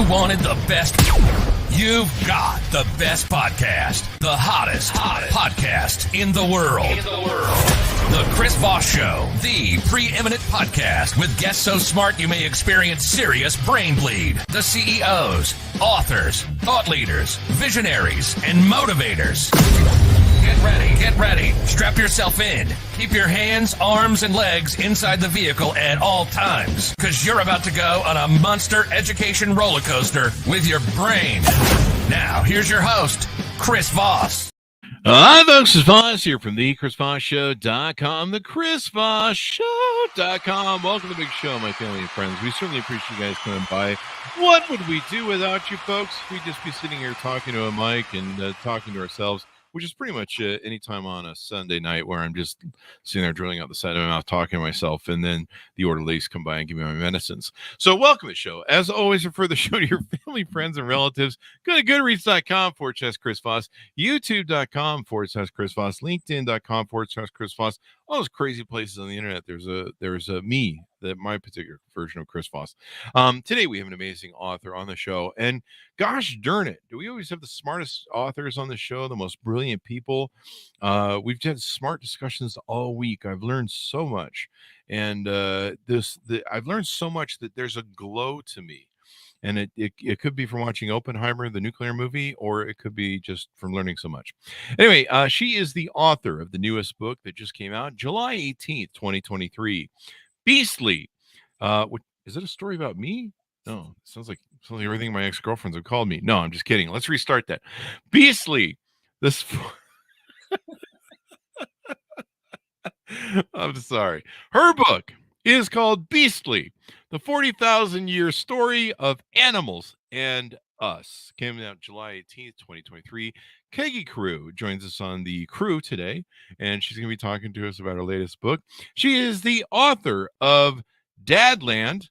You wanted the best. You've got the best podcast. The hottest podcast in the world. The Chris Voss Show, the preeminent podcast with guests so smart you may experience serious brain bleed. The CEOs, authors, thought leaders, visionaries, and motivators. Get ready. Strap yourself in. Keep your hands, arms, and legs inside the vehicle at all times, because you're about to go on a monster education roller coaster with your brain. Now, here's your host, Chris Voss. Hi, folks. It's Voss here from the ChrisVossShow.com, the ChrisVossShow.com. Welcome to the big show, my family and friends. We certainly appreciate you guys coming by. What would we do without you, folks? We'd just be sitting here talking to a mic and talking to ourselves, which is pretty much any time on a Sunday night where I'm just sitting there drilling out the side of my mouth, talking to myself, and then the orderlies come by and give me my medicines. So welcome to the show. As always, refer the show to your family, friends, and relatives. Go to goodreads.com/Chris Voss, youtube.com/Chris Voss, linkedin.com/Chris Voss, all those crazy places on the internet. There's a me, my particular version of Chris Voss. Today we have an amazing author on the show, and gosh darn it, do we always have the smartest authors on the show, the most brilliant people? We've had smart discussions all week. I've learned so much, and I've learned so much that there's a glow to me. And it could be from watching Oppenheimer, the nuclear movie, or it could be just from learning so much. Anyway, she is the author of the newest book that just came out July 18th, 2023. Beastly. Is it a story about me? No, it sounds like everything my ex-girlfriends have called me. No, I'm just kidding. Let's restart that. Beastly. I'm sorry. Her book is called Beastly, the 40,000-year story of animals and us. Came out July 18th, 2023. Keggie Carew joins us on the crew today, and she's going to be talking to us about her latest book. She is the author of Dadland,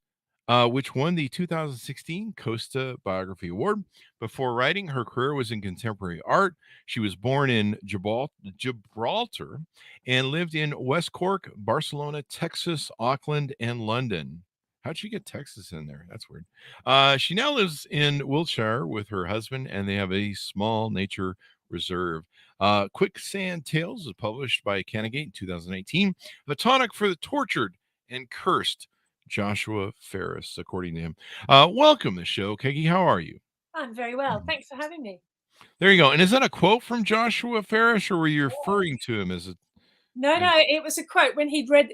which won the 2016 Costa Biography Award. Before writing, her career was in contemporary art. She was born in Gibraltar and lived in West Cork, Barcelona, Texas, Auckland, and London. How'd she get Texas in there? That's weird. She now lives in Wiltshire with her husband, and they have a small nature reserve. Quicksand Tales was published by Canigate in 2019. The tonic for the tortured and cursed Joshua Ferris, according to him. Welcome to the show, Keggie. How are you? I'm very well. Thanks for having me. There you go. And is that a quote from Joshua Ferris, or were you referring to him as a... No, it was a quote. When he read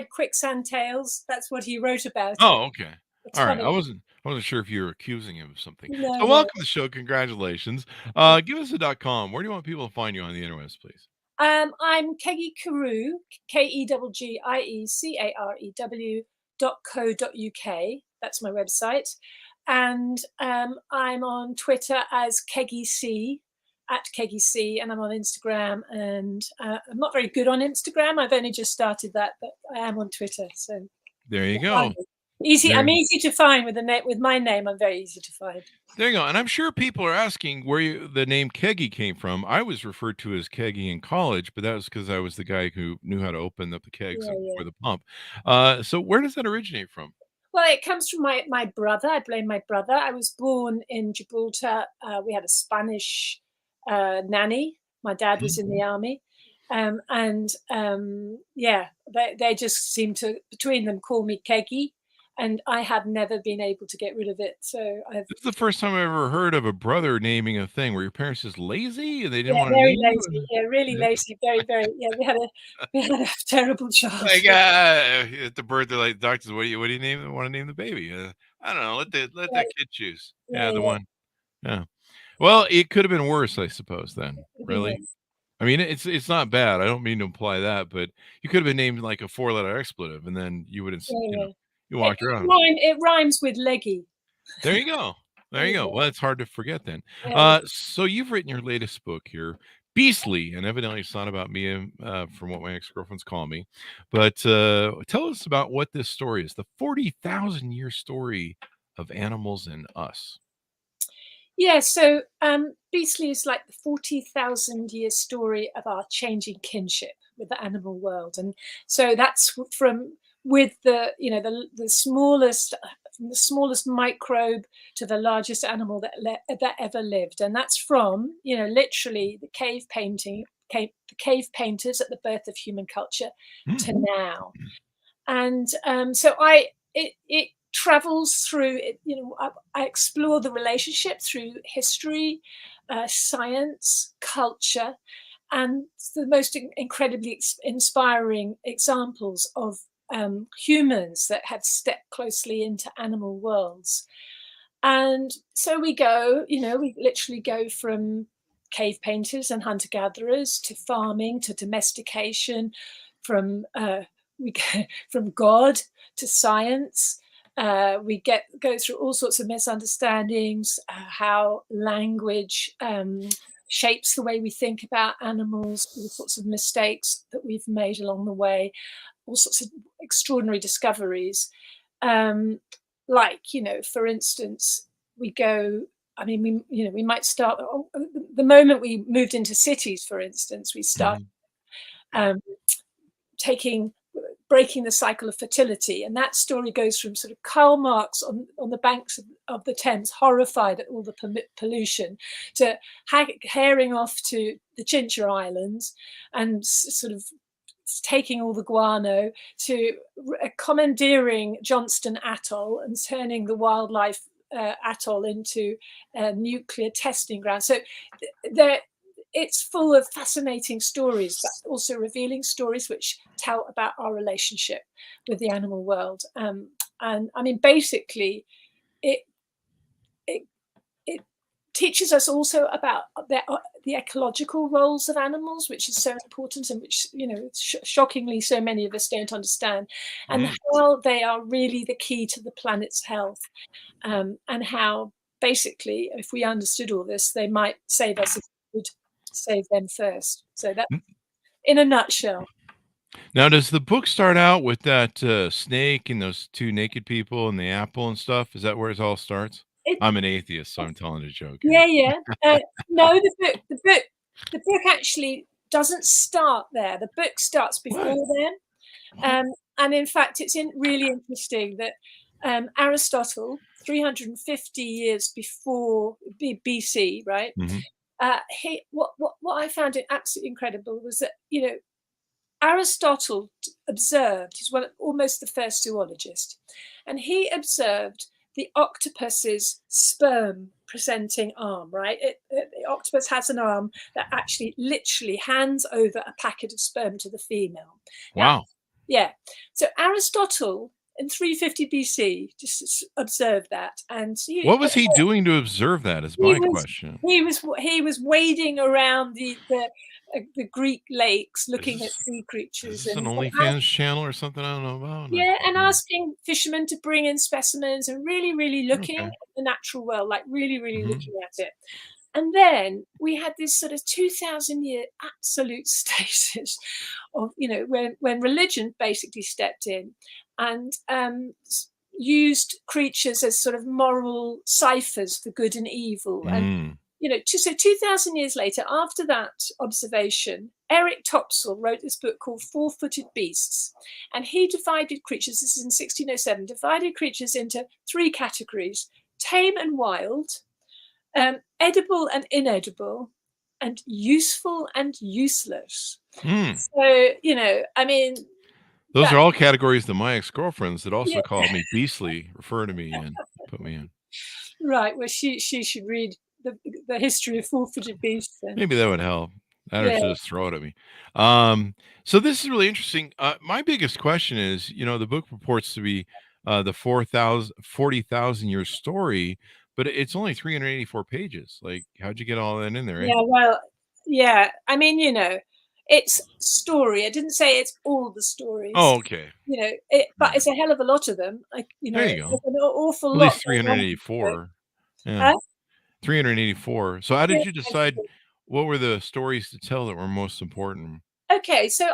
Quicksand Tales, that's what he wrote about. Oh, okay. It's All right. funny. I wasn't sure if you were accusing him of something. No, So welcome to the show. Congratulations. Give us a .com. Where do you want people to find you on the interwebs, please? I'm Keggie Carew, KeggieCarew.co.uk. That's my website. And I'm on Twitter as Keggie C, at Keggie C, and I'm on Instagram. And I'm not very good on Instagram. I've only just started that, but I am on Twitter. So there you go. Easy. I'm easy to find with my name. I'm very easy to find. There you go. And I'm sure people are asking where the name Keggie came from. I was referred to as Keggie in college, but that was because I was the guy who knew how to open up the kegs for the pump. So where does that originate from? Well, it comes from my brother. I blame my brother. I was born in Gibraltar. We had a Spanish nanny. My dad was in the army. They just seemed to, between them, call me Keggie. And I have never been able to get rid of it. So this is the first time I ever heard of a brother naming a thing. Were your parents just lazy and they didn't want to very name lazy. it? Yeah, really lazy. Very, very. Yeah, we had a terrible child. Like at the birth, they're like, doctors, what do you want to name the baby? I don't know. Let that kid choose. The one. Yeah. Well, it could have been worse, I suppose. Then, really. Yes. I mean, it's not bad. I don't mean to imply that, but you could have been named like a 4-letter expletive, and then you would have. You walked around. It rhymes with leggy. There you go. There you go. Well, it's hard to forget then. So you've written your latest book here, Beastly, and evidently it's not about me, from what my ex-girlfriends call me. But tell us about what this story is, the 40,000-year story of animals and us. Yeah, so Beastly is like the 40,000-year story of our changing kinship with the animal world. And so that's with the smallest from the smallest microbe to the largest animal that ever lived. And that's from, literally the cave painters at the birth of human culture to now. And so it travels through it, I explore the relationship through history, science, culture, and the most incredibly inspiring examples of humans that have stepped closely into animal worlds. And so we literally go from cave painters and hunter-gatherers to farming to domestication, from God to science. We go through all sorts of misunderstandings, how language shapes the way we think about animals, all sorts of mistakes that we've made along the way, all sorts of extraordinary discoveries. For instance, we might start the moment we moved into cities, for instance, we start breaking the cycle of fertility. And that story goes from sort of Karl Marx on the banks of the Thames, horrified at all the pollution, to herring off to the Chincha Islands and sort of taking all the guano, to commandeering Johnston Atoll and turning the wildlife atoll into a nuclear testing ground. So it's full of fascinating stories, but also revealing stories which tell about our relationship with the animal world. And I mean, basically, it teaches us also about the ecological roles of animals, which is so important, and which, shockingly so many of us don't understand, and how they are really the key to the planet's health, and how basically, if we understood all this, they might save us if we would save them first. So that, in a nutshell. Now, does the book start out with that snake and those two naked people and the apple and stuff? Is that where it all starts? I'm an atheist, so I'm telling a joke. Yeah. No, the book actually doesn't start there. The book starts before then. And in fact, it's really interesting that Aristotle, 350 years before BC, right? What I found it absolutely incredible was that, Aristotle observed, he's almost the first zoologist, and he observed the octopus's sperm presenting arm, right? The octopus has an arm that actually literally hands over a packet of sperm to the female. Wow. Yeah. So Aristotle in 350 BC just observed that. And what was he doing to observe that is my question. He was wading around the Greek lakes looking at sea creatures. Is this an OnlyFans channel or something I don't know about? Yeah, and asking fishermen to bring in specimens and really, really looking at the natural world, like really, really looking at it. And then we had this sort of 2,000-year absolute stasis of, when religion basically stepped in and used creatures as sort of moral ciphers for good and evil. And, so 2,000 years later, after that observation, Eric Topsell wrote this book called Four-Footed Beasts. And he divided creatures, this is in 1607, divided creatures into three categories: tame and wild, edible and inedible, and useful and useless. So, I mean, those are all categories that my ex-girlfriends that also called me beastly refer to me and put me in. Right. Well, she should read the history of Four-Footed Beasts. Then. Maybe that would help. That would just throw it at me. So this is really interesting. My biggest question is, the book purports to be the 40,000 year story, but it's only 384 pages. Like, how'd you get all that in there? Yeah, well, yeah. I mean, it's story. I didn't say it's all the stories. Oh, okay. But it's a hell of a lot of them. Like, there you go. An awful lot. At least 384. Yeah. 384. So how did you decide what were the stories to tell that were most important? Okay, so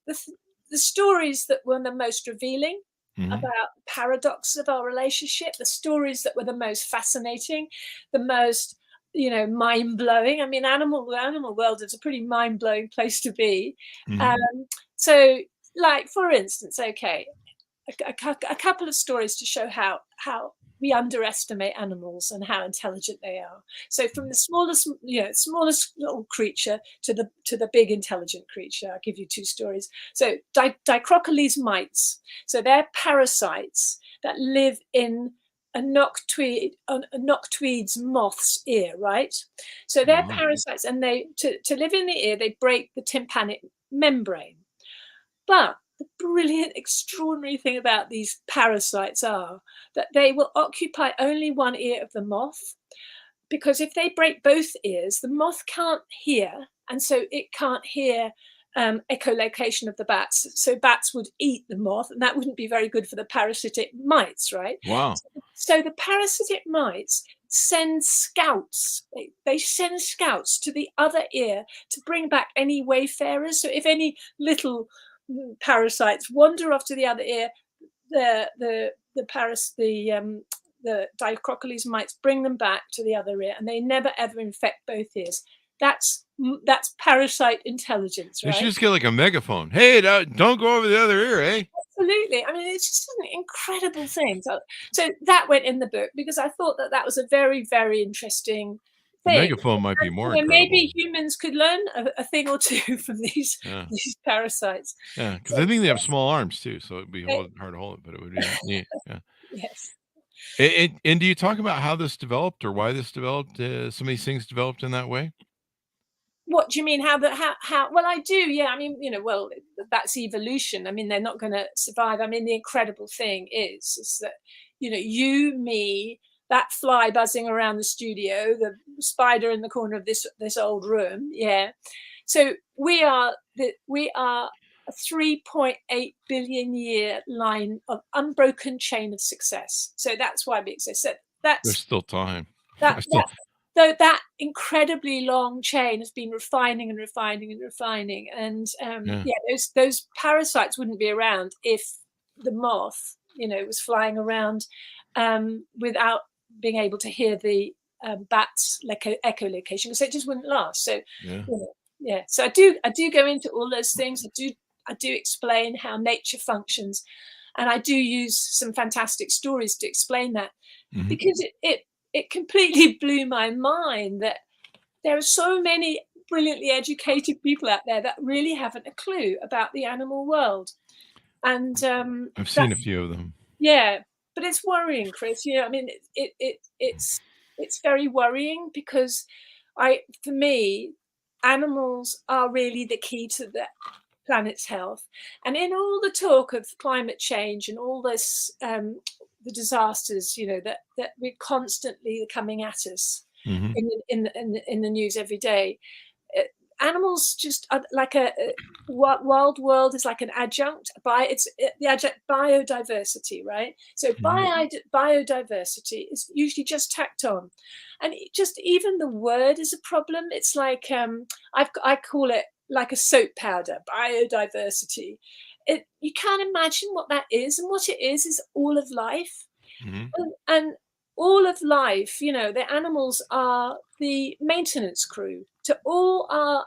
the stories that were the most revealing about paradox of our relationship, the stories that were the most fascinating, the most mind-blowing. I mean, the animal world is a pretty mind-blowing place to be. So, like, for instance, okay, a couple of stories to show how we underestimate animals and how intelligent they are. So from the smallest little creature to the big intelligent creature. I'll give you two stories. So Dicroccolys mites. So they're parasites that live in a noctuid's moth's ear, right? So they're parasites, and they to live in the ear, they break the tympanic membrane. But the brilliant, extraordinary thing about these parasites are that they will occupy only one ear of the moth, because if they break both ears, the moth can't hear, and so it can't hear echolocation of the bats. So bats would eat the moth, and that wouldn't be very good for the parasitic mites, right? Wow. So the parasitic mites send scouts. They send scouts to the other ear to bring back any wayfarers. So if any little parasites wander off to the other ear, the Dicroccolys mites bring them back to the other ear, and they never ever infect both ears. That's parasite intelligence, right? You should just get like a megaphone. Hey, don't go over the other ear, eh? Absolutely. I mean, it's just an incredible thing. So that went in the book because I thought that was a very, very interesting thing. Megaphone might be more incredible. Maybe humans could learn a thing or two from these parasites. Yeah, because I think they have small arms too, so it'd be hard to hold it, but it would be neat. Yeah. Yes. And do you talk about how this developed or why this developed? Some of these things developed in that way? What do you mean? How? Well, I do. Yeah. I mean, well, that's evolution. I mean, they're not going to survive. I mean, the incredible thing is that, you, me, that fly buzzing around the studio, the spider in the corner of this old room. Yeah. So we are a 3.8 billion year line of unbroken chain of success. So that's why we exist. So There's still time. Though that incredibly long chain has been refining and refining and refining, and those parasites wouldn't be around if the moth, was flying around without being able to hear the bat's echolocation, so it just wouldn't last. So so I do go into all those things. I do explain how nature functions, and I do use some fantastic stories to explain that, because it completely blew my mind that there are so many brilliantly educated people out there that really haven't a clue about the animal world. And I've seen a few of them. Yeah, but it's worrying, Chris. I mean, it's very worrying because for me, animals are really the key to the planet's health. And in all the talk of climate change and all this the disasters, that we're constantly coming at us in the news every day. Animals just are like a wild world is like an adjunct. It's the adjunct biodiversity, right? So biodiversity is usually just tacked on, and just even the word is a problem. It's like I call it like a soap powder, biodiversity. You can't imagine what that is, and what it is all of life, and all of life. The animals are the maintenance crew to all our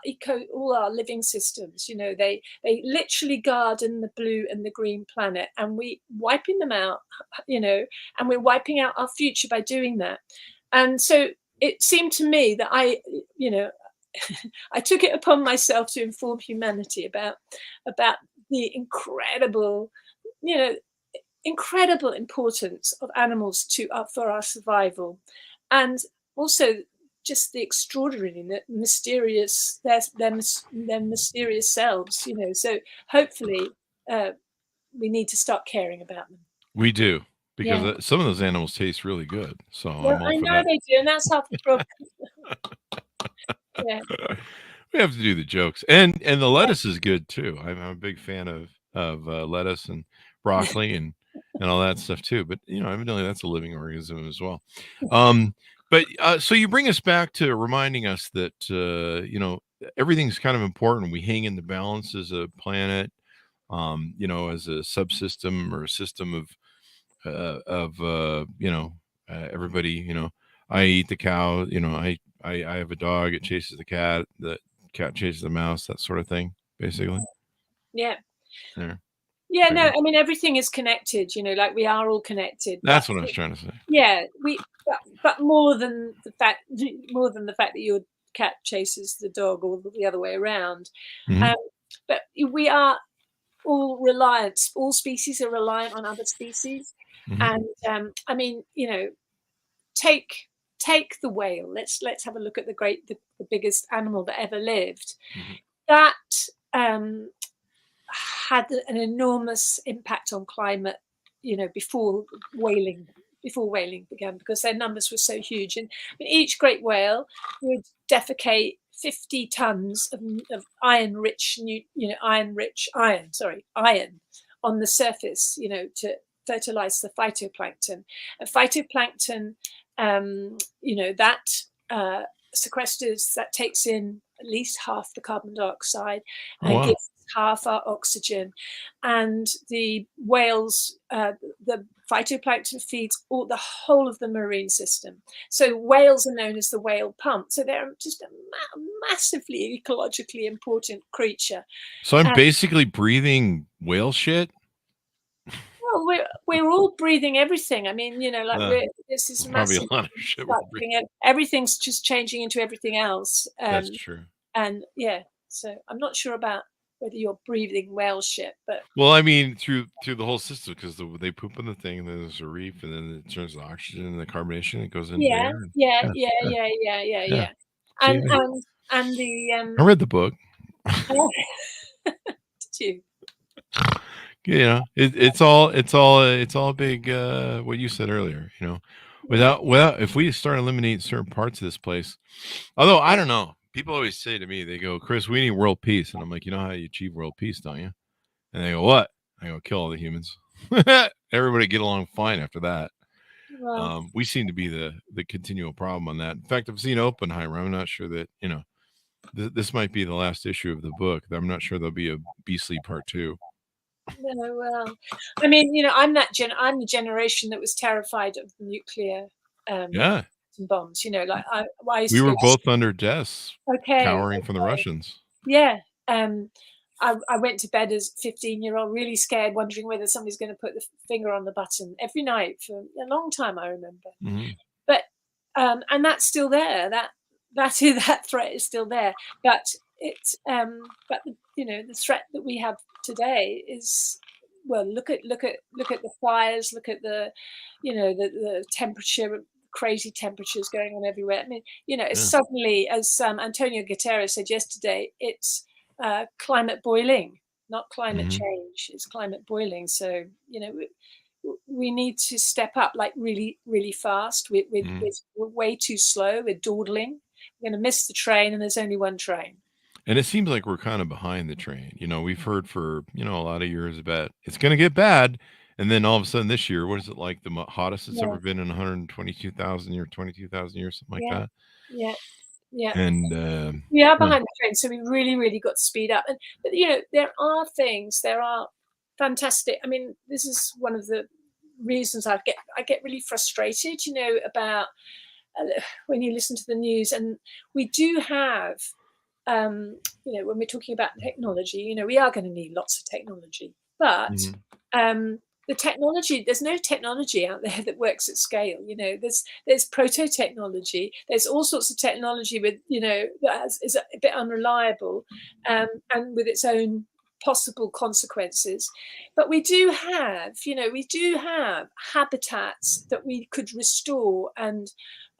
living systems. They literally garden the blue and the green planet, and we wiping them out. And we're wiping out our future by doing that. And so it seemed to me that I took it upon myself to inform humanity about the incredible importance of animals for our survival, and also just the extraordinary, mysterious, their mysterious selves. So hopefully we need to start caring about them. We do, because some of those animals taste really good. So I know they do, and that's half the problem. Yeah. We have to do the jokes, and the lettuce is good too. I'm a big fan of lettuce and broccoli and all that stuff too. But evidently that's a living organism as well. But so you bring us back to reminding us that everything's kind of important. We hang in the balance as a planet, as a subsystem or a system of everybody. I eat the cow. I have a dog. It chases the cat. The cat chases the mouse. That sort of thing, basically. Yeah. Yeah, no, I mean, everything is connected, like we are all connected. That's what I was trying to say. Yeah, but more than the fact that your cat chases the dog or the other way around. Mhm. But we are all reliant. All species are reliant on other species, Mhm. and I mean, take the whale. Let's have a look at the biggest animal that ever lived. Mhm. That had an enormous impact on climate, before whaling began, because their numbers were so huge. And each great whale would defecate 50 tons of iron-rich iron on the surface, to fertilize the phytoplankton. And phytoplankton, that takes in at least half the carbon dioxide Oh, and wow. gives half our oxygen. And the whales, the phytoplankton feeds the whole of the marine system. So whales are known as the whale pump. So they're just a massively ecologically important creature. So I'm basically breathing whale shit? Well, we're all breathing everything. I mean, this is Probably a massive. lot of shit we're breathing. Everything's just changing into everything else. That's true. And yeah, so I'm not sure about whether you're breathing whale shit, but Well, I mean, through the whole system, because they poop in the thing, and then there's a reef, and then it turns the oxygen and the carbonation. It goes into the air. yeah. Yeah. And See, and the I read the book. did you? It's all a big what you said earlier. Without if we start eliminating certain parts of this place, although I don't know, people always say to me, they go, Chris, we need world peace, and I'm like, you know how you achieve world peace, don't you? And they go, what? I go, kill all the humans. Everybody get along fine after that. Well, We seem to be the continual problem on that. In fact, I've seen Oppenheimer. I'm not sure that this might be the last issue of the book. I'm not sure there'll be a Beastly Part 2. no, well, I mean, I'm I'm the generation that was terrified of the nuclear Yeah, bombs. Like I used we to were go, both under desks, okay, cowering from the Russians. yeah. I went to bed as a 15-year-old, really scared, wondering whether somebody's going to put the finger on the button every night for a long time, I remember. Mm-hmm. But and that's still there. That threat is still there. But it's the threat that we have today is, well, look at the fires, look at the temperature, crazy temperatures going on everywhere. I mean, it's suddenly, as Antonio Guterres said yesterday, it's climate boiling, not climate change. It's climate boiling. So we need to step up, like really, really fast. We're way too slow. We're dawdling. We're going to miss the train, and there's only one train. And it seems like we're kind of behind the train. We've heard for a lot of years about it's going to get bad, and then all of a sudden this year, what is it like? The hottest it's ever been in 122,000 years, 22,000 years, something like that. Yeah. And we are behind the train, so we really, really got to speed up. But there are fantastic. I mean, this is one of the reasons I get really frustrated, about when you listen to the news. And we do have, when we're talking about technology, we are going to need lots of technology, but the technology, there's no technology out there that works at scale. There's proto technology, there's all sorts of technology with that is a bit unreliable, and with its own possible consequences. But we do have habitats that we could restore and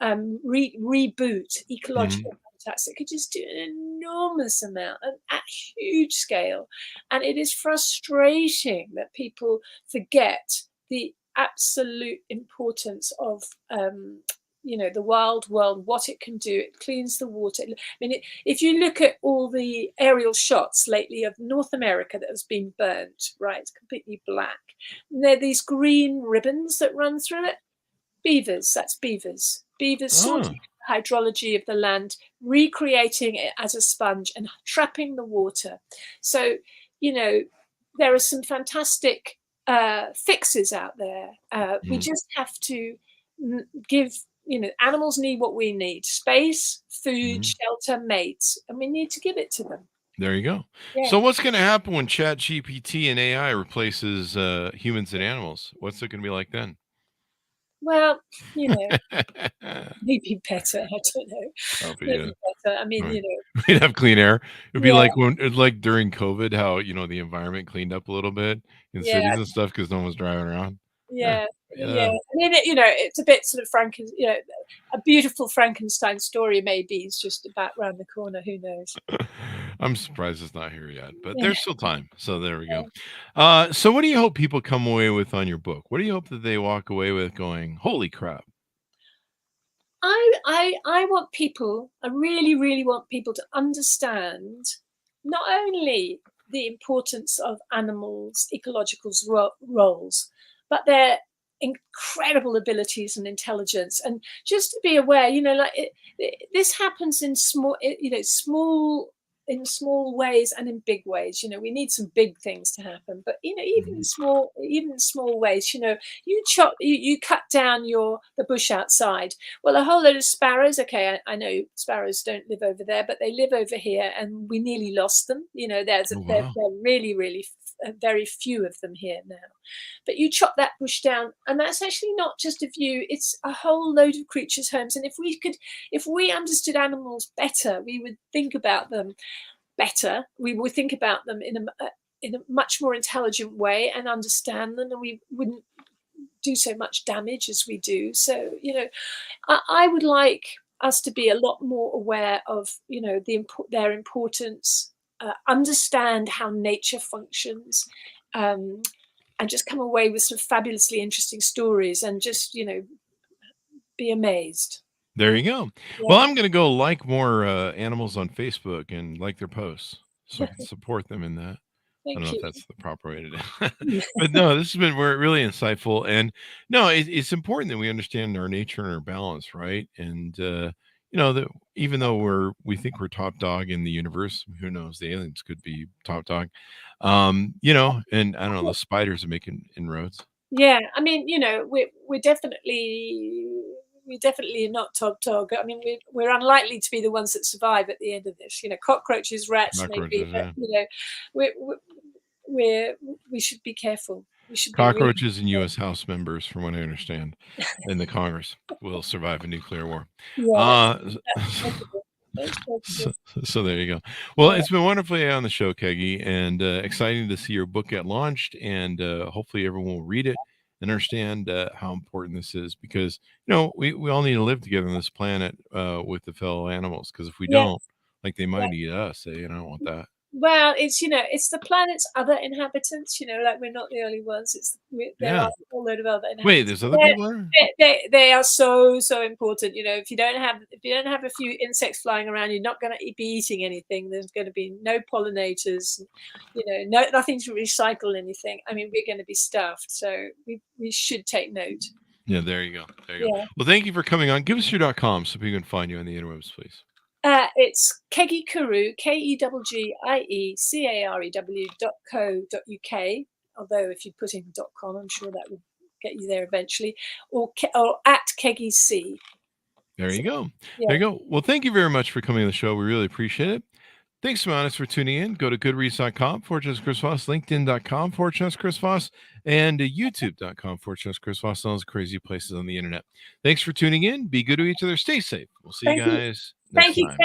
reboot, ecological habitats that could just do an enormous amount and at huge scale. And it is frustrating that people forget the absolute importance of the wild world, what it can do. It cleans the water. I mean, if you look at all the aerial shots lately of North America that has been burnt, right, it's completely black. And there are these green ribbons that run through it. Beavers, that's beavers. Beavers sorting the hydrology of the land, recreating it as a sponge and trapping the water. So, there are some fantastic fixes out there. We just have to give, animals need what we need: space, food, shelter, mates, and we need to give it to them. There you go. Yeah. So what's going to happen when Chat GPT and AI replaces humans and animals? What's it going to be like then? Well, maybe better. I don't know. Probably, yeah. Maybe better. I mean, Right. We'd have clean air. It'd be yeah, like during COVID, how the environment cleaned up a little bit in yeah, cities and stuff because no one was driving around. Yeah, yeah. yeah. I mean, it's a bit sort of a beautiful Frankenstein story maybe is just about round the corner. Who knows? I'm surprised it's not here yet, but Yeah. there's still time. So there we go. So what do you hope people come away with on your book? What do you hope that they walk away with going, holy crap? I want people, I really, really want people to understand not only the importance of animals' ecological roles, but their incredible abilities and intelligence, and just to be aware, this happens in small ways and in big ways. We need some big things to happen, but even in small ways. You cut down the bush outside. Well, a whole load of sparrows. Okay, I know sparrows don't live over there, but they live over here, and we nearly lost them. There's Oh, they're, wow. they're really, really very few of them here now. But you chop that bush down, and that's actually not just a view; it's a whole load of creatures' homes. And if we understood animals better, we would think about them better. We would think about them in a much more intelligent way and understand them, and we wouldn't do so much damage as we do. So, I would like us to be a lot more aware of, their importance, understand how nature functions, and just come away with some fabulously interesting stories and just, be amazed. There you go. Well, Yeah. I'm going to go like more animals on Facebook and like their posts so I can support them in that. I don't Thank know if you. that's the proper way to do it. But no, this has been really insightful. And no, it's important that we understand our nature and our balance, right? And, that even though we think we're top dog in the universe, who knows? The aliens could be top dog. And I don't know, the spiders are making inroads. Yeah, I mean, we're definitely not top dog. I mean, we're unlikely to be the ones that survive at the end of this. Cockroaches, rats, maybe, Cockroaches, but yeah. we we we should be careful. We should be really Cockroaches and U.S. House members, from what I understand, in the Congress will survive a nuclear war. yeah. Uh, That's possible. That's so, possible. so there you go. Well, Yeah. it's been wonderful on the show, Keggy, and exciting to see your book get launched. And hopefully, everyone will read it and understand how important this is, because we all need to live together on this planet with the fellow animals. Because if we Yes. don't, like, they Yeah. might eat us. I don't want that. Well, it's the planet's other inhabitants. Like we're not the only ones. There are Yeah. a whole load of other Wait, inhabitants. there's other people there. They are so important. If you don't have a few insects flying around, you're not going to be eating anything. There's going to be no pollinators. Nothing to recycle anything. I mean, we're going to be stuffed. So we should take note. Yeah, there you go. There you go. Yeah. Well, thank you for coming on. Give us your .com so people can find you on the interwebs, please. It's Keggie Carew, KeggieCarew.co.uk. Although if you put in .com, I'm sure that would get you there eventually. Or at Keggie C. There you go. Yeah. There you go. Well, thank you very much for coming on the show. We really appreciate it. Thanks so much for tuning in. Go to goodreads.com/Chris Voss, LinkedIn.com/Chris Voss, and YouTube.com/Chris Voss. Those crazy places on the internet. Thanks for tuning in. Be good to each other. Stay safe. We'll see you Thank you. guys next Thank you. time.